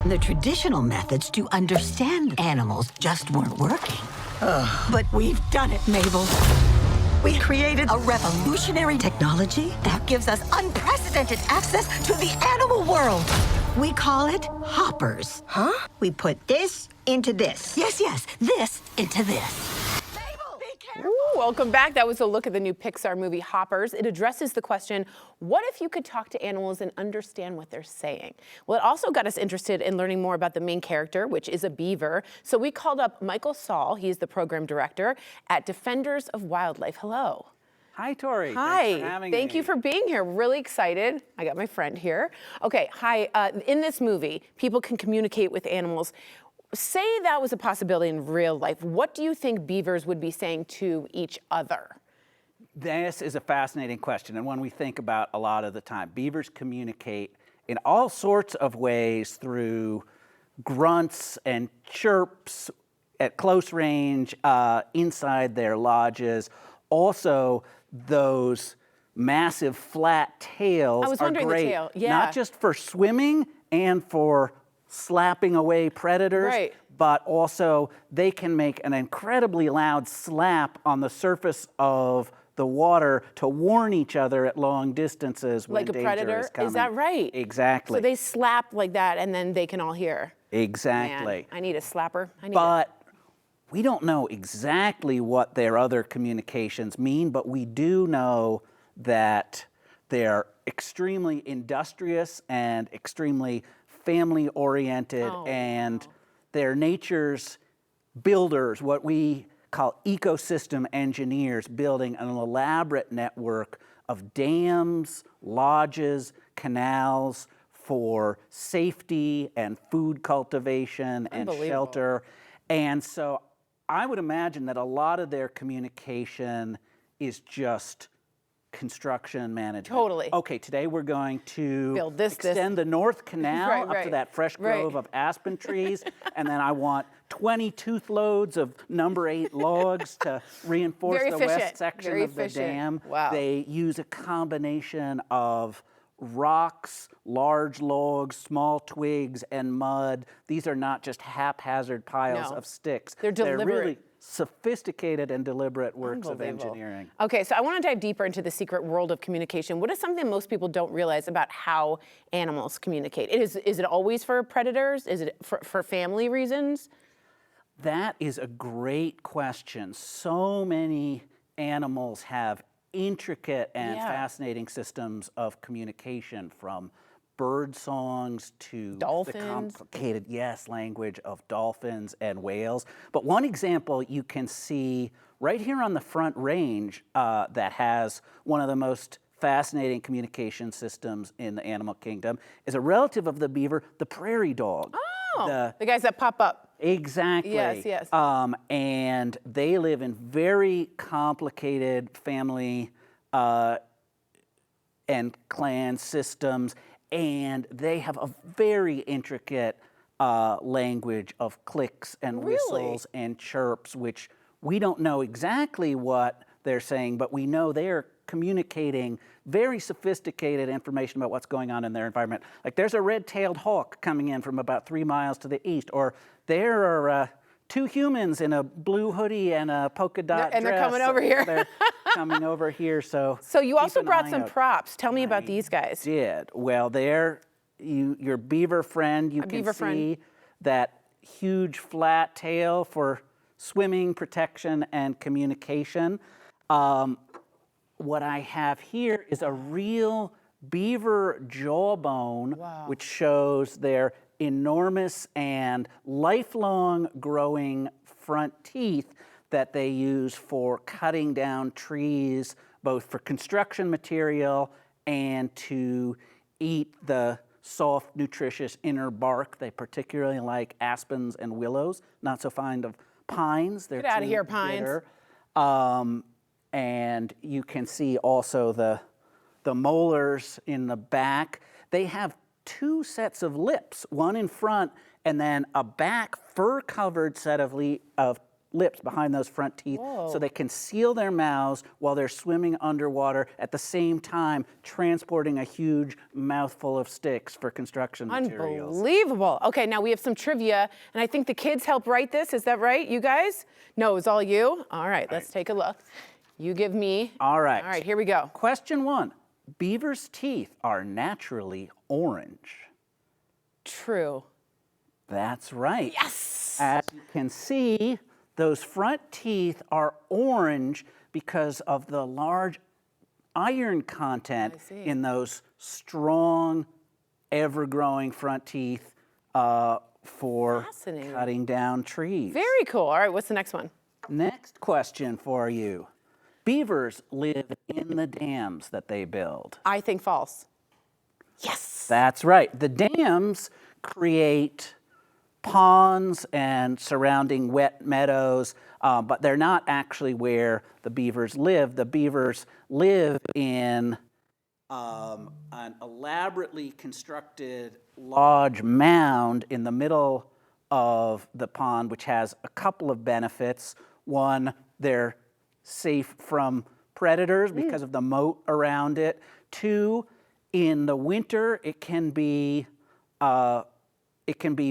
The traditional methods to understand animals just weren't working. But we've done it, Mabel. We created a revolutionary technology that gives us unprecedented access to the animal world. We call it hoppers. Huh? We put this into this. Yes, this into this. Mabel, be careful! Ooh, welcome back. That was a look at the new Pixar movie, Hoppers. It addresses the question, what if you could talk to animals and understand what they're saying? Well, it also got us interested in learning more about the main character, which is a beaver. So we called up Michael Saul. He's the program director at Defenders of Wildlife. Hello. Hi, Tori. Hi. Thanks for having me. Thank you for being here. Really excited. I got my friend here. Okay, hi. In this movie, people can communicate with animals. Say that was a possibility in real life. What do you think beavers would be saying to each other? This is a fascinating question, and one we think about a lot of the time. Beavers communicate in all sorts of ways through grunts and chirps at close range inside their lodges. Also, those massive flat tails I was are wondering great, the tail. Yeah. not just for swimming and for slapping away predators, Right. but also they can make an incredibly loud slap on the surface of the water to warn each other at long distances when Like a danger predator? is coming. Is that right? Exactly. So they slap like that and then they can all hear. Exactly. Man, I need a slapper. I need But we don't know exactly what their other communications mean, but we do know that they're extremely industrious and extremely family-oriented, and they're nature's builders, what we call ecosystem engineers, building an elaborate network of dams, lodges, canals for safety and food cultivation and shelter. And so I would imagine that a lot of their communication is just construction management. Totally. Okay, today we're going to build this, extend the North Canal up to that fresh grove Right. of aspen trees, and then I want 20 tooth loads of number 8 logs to reinforce Very the efficient. west section Very of the efficient. dam. Wow. They use a combination of rocks, large logs, small twigs, and mud. These are not just haphazard piles No. of sticks. They're deliberate. really sophisticated and deliberate works of Unbelievable. engineering. Okay, so I want to dive deeper into the secret world of communication. What is something most people don't realize about how animals communicate? Is it always for predators? Is it for family reasons? That is a great question. So many animals have intricate and fascinating systems of communication, from bird songs to Dolphins. the complicated, language of dolphins and whales. But one example you can see right here on the Front Range that has one of the most fascinating communication systems in the animal kingdom is a relative of the beaver, the prairie dog. Oh, the guys that pop up. Exactly. Yes. And they live in very complicated family and clan systems, and they have a very intricate language of clicks and whistles and chirps, which we don't know exactly what they're saying, but we know they're communicating very sophisticated information about what's going on in their environment. Like, there's a red-tailed hawk coming in from about 3 miles to the east, or there are 2 humans in a blue hoodie and a polka dot And dress. they're coming over here. They're coming over here, so you also keep an brought eye some out. props. Tell me about these guys. Did. Well, there, your beaver friend, you can beaver see friend. that huge flat tail for swimming, protection, and communication. What I have here is a real beaver jawbone, which shows their enormous and lifelong growing front teeth that they use for cutting down trees, both for construction material and to eat the soft, nutritious inner bark. They particularly like aspens and willows, not so fond of pines. They're Get out of too here, pines. bitter. And you can see also the molars in the back. They have 2 sets of lips, one in front and then a back fur-covered set of lips, behind those front teeth, so they can seal their mouths while they're swimming underwater, at the same time transporting a huge mouthful of sticks for construction materials. Unbelievable. Okay, now we have some trivia, and I think the kids helped write this. Is that right, you guys? No, it's all you? All right, let's take a look. You give me. All right. All right, here we go. Question 1. Beavers' teeth are naturally orange. True. That's right. Yes! As you can see, those front teeth are orange because of the large iron content in those strong, ever-growing front teeth for cutting down trees. Very cool. All right, what's the next one? Next question for you. Beavers live in the dams that they build. I think false. Yes! That's right. The dams create ponds and surrounding wet meadows, but they're not actually where the beavers live. The beavers live in an elaborately constructed lodge mound in the middle of the pond, which has a couple of benefits. One, they're safe from predators because of the moat around it. 2, in the winter, it can be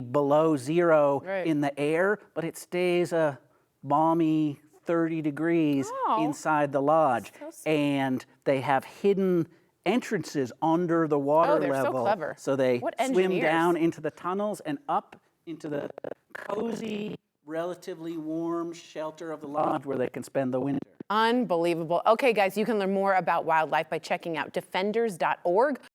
below 0 in the air, but it stays a balmy 30 degrees inside the lodge. And they have hidden entrances under the water they're level. so clever. So they swim engineers. down into the tunnels and up into the cozy, relatively warm shelter of the lodge where they can spend the winter. Unbelievable. Okay, guys, you can learn more about wildlife by checking out defenders.org.